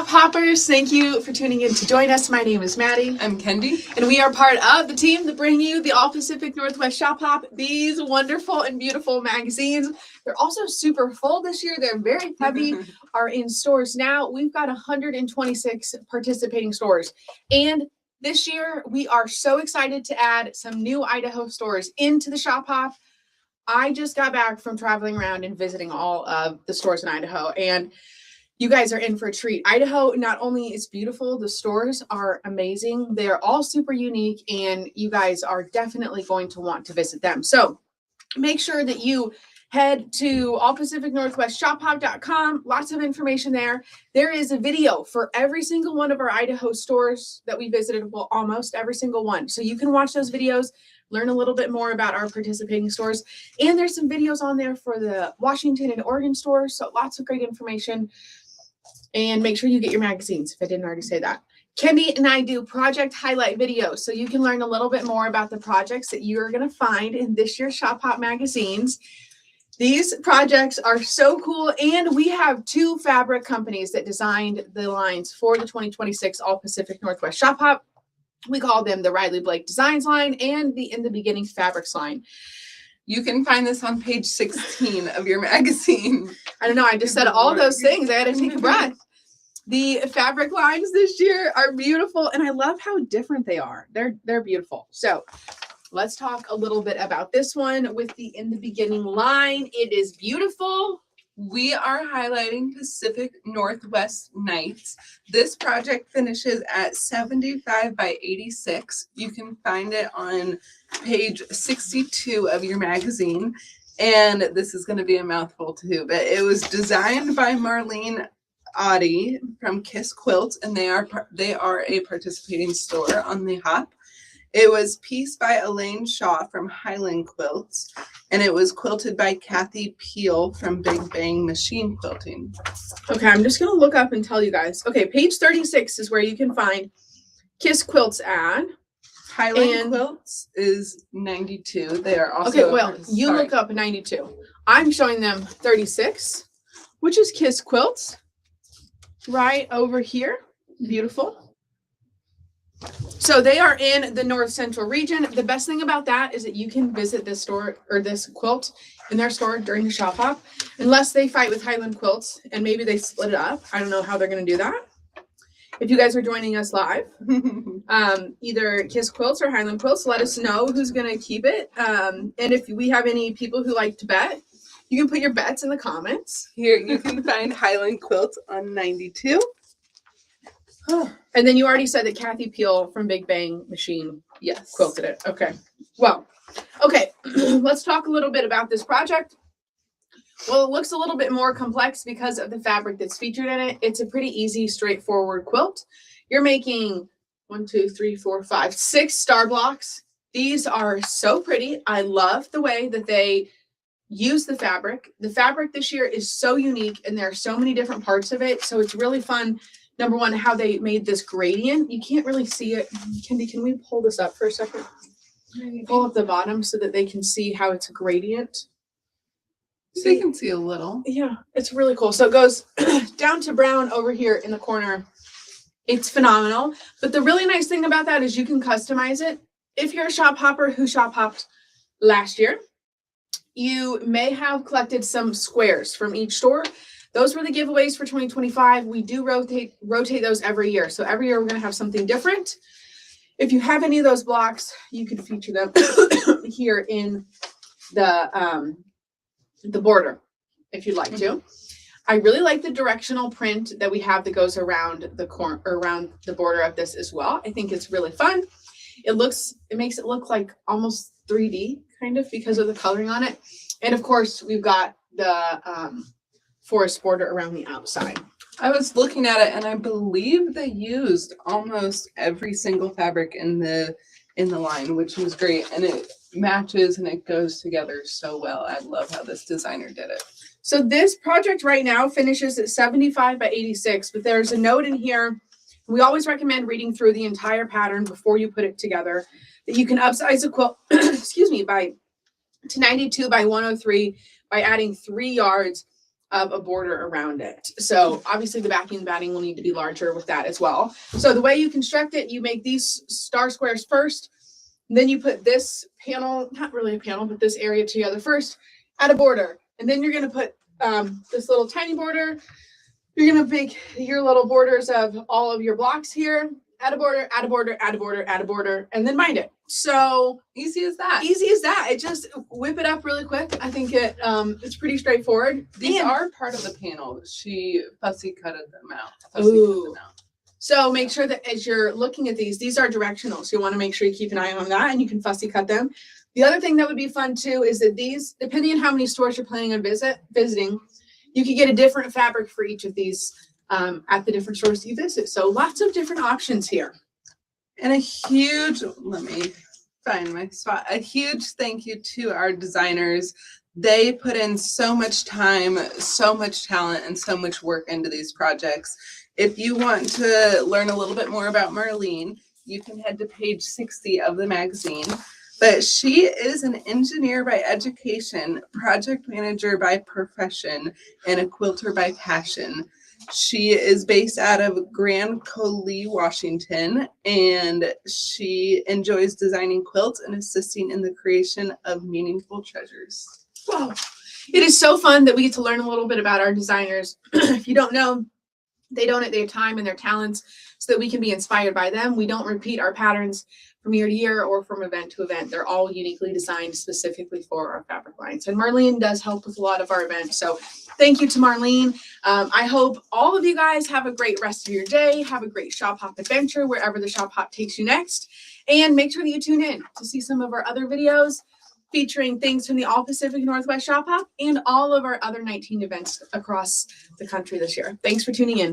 Shop Hoppers, thank you for tuning in to join us. My name is Maddie. I'm Kendi. And we are part of the team that bring you the All Pacific Northwest Shop Hop, these wonderful and beautiful magazines. They're also super full this year. They're very heavy, are in stores now. We've got 126 participating stores. And this year, we are so excited to add some new Idaho stores into the Shop Hop. I just got back from traveling around and visiting all of the stores in Idaho, and you guys are in for a treat. Idaho not only is beautiful, the stores are amazing. They're all super unique, and you guys are definitely going to want to visit them. So make sure that you head to allpacificnorthwestshophop.com. Lots of information there. There is a video for every single one of our Idaho stores that we visited, well, almost every single one. So you can watch those videos, learn a little bit more about our participating stores. And there's some videos on there for the Washington and Oregon stores. So lots of great information. And make sure you get your magazines, if I didn't already say that. Kendi and I do project highlight videos, so you can learn a little bit more about the projects that you're going to find in this year's Shop Hop magazines. These projects are so cool, and we have two fabric companies that designed the lines for the 2026 All Pacific Northwest Shop Hop. We call them the Riley Blake Designs line and the In the Beginning Fabrics line. You can find this on page 16 of your magazine. I don't know. I just said all those things. I had to take a breath. The fabric lines this year are beautiful, and I love how different they are. They're beautiful. So let's talk a little bit about this one with the In the Beginning line. It is beautiful. We are highlighting Pacific Northwest Nights. This project finishes at 75 by 86. You can find it on page 62 of your magazine. And this is going to be a mouthful too, but it was designed by Marlene Audi from Kiss Quilts, and they are a participating store on the Hop. It was pieced by Elaine Shaw from Highland Quilts, and it was quilted by Kathy Peel from Big Bang Machine Quilting. Okay, I'm just going to look up and tell you guys. Okay, page 36 is where you can find Kiss Quilts ad. Highland Quilts is 92. They are also... Okay, well, you look up 92. I'm showing them 36, which is Kiss Quilts, right over here. Beautiful. So they are in the North Central region. The best thing about that is that you can visit this store or this quilt in their store during the Shop Hop, unless they fight with Highland Quilts and maybe they split it up. I don't know how they're going to do that. If you guys are joining us live, either Kiss Quilts or Highland Quilts, let us know who's going to keep it. And if we have any people who like to bet, you can put your bets in the comments. Here, you can find Highland Quilts on 92. And then you already said that Kathy Peel from Big Bang Machine quilted it. Okay. Well, okay. Let's talk a little bit about this project. Well, it looks a little bit more complex because of the fabric that's featured in it. It's a pretty easy, straightforward quilt. You're making 6 star blocks. These are so pretty. I love the way that they use the fabric. The fabric this year is so unique, and there are so many different parts of it. So it's really fun. Number one, how they made this gradient. You can't really see it. Kendi, can we pull this up for a second? Pull up the bottom so that they can see how it's a gradient. So you can see a little. Yeah, it's really cool. So it goes down to brown over here in the corner. It's phenomenal. But the really nice thing about that is you can customize it. If you're a shop hopper who shop hopped last year, you may have collected some squares from each store. Those were the giveaways for 2025. We do rotate those every year. So every year we're going to have something different. If you have any of those blocks, you can feature them here in the border if you'd like to. I really like the directional print that we have that goes around the corner, around the border of this as well. I think it's really fun. It makes it look like almost 3D kind of because of the coloring on it. And of course, we've got the forest border around the outside. I was looking at it, and I believe they used almost every single fabric in the line, which was great, and it matches and it goes together so well. I love how this designer did it. So this project right now finishes at 75 by 86, but there's a note in here. We always recommend reading through the entire pattern before you put it together, that you can upsize a quilt, excuse me, to 92 by 103 by adding 3 yards of a border around it. So obviously the backing and batting will need to be larger with that as well. So the way you construct it, you make these star squares first, then you put this panel, not really a panel, but this area together first, add a border. And then you're gonna put this little tiny border. You're gonna make your little borders of all of your blocks here, add a border, add a border, add a border, add a border, and then bind it. So Easy as that. easy as that. It just whip it up really quick. I think it's pretty straightforward. These And- are part of the panel. She fussy cutted them out. Ooh. So make sure that as you're looking at these are directional. So you want to make sure you keep an eye on that and you can fussy cut them. The other thing that would be fun too is that these, depending on how many stores you're planning on visiting, you could get a different fabric for each of these at the different stores you visit. So lots of different options here. And a huge, let me find my spot. A huge thank you to our designers. They put in so much time, so much talent, and so much work into these projects. If you want to learn a little bit more about Marlene, you can head to page 60 of the magazine. But she is an engineer by education, project manager by profession, and a quilter by passion. She is based out of Grand Coulee, Washington, and she enjoys designing quilts and assisting in the creation of meaningful treasures. Wow. It is so fun that we get to learn a little bit about our designers. If you don't know, they donate their time and their talents so that we can be inspired by them. We don't repeat our patterns from year to year or from event to event. They're all uniquely designed specifically for our fabric lines. And Marlene does help with a lot of our events. So thank you to Marlene. I hope all of you guys have a great rest of your day. Have a great Shop Hop adventure wherever the Shop Hop takes you next. And make sure that you tune in to see some of our other videos featuring things from the All Pacific Northwest Shop Hop and all of our other 19 events across the country this year. Thanks for tuning in.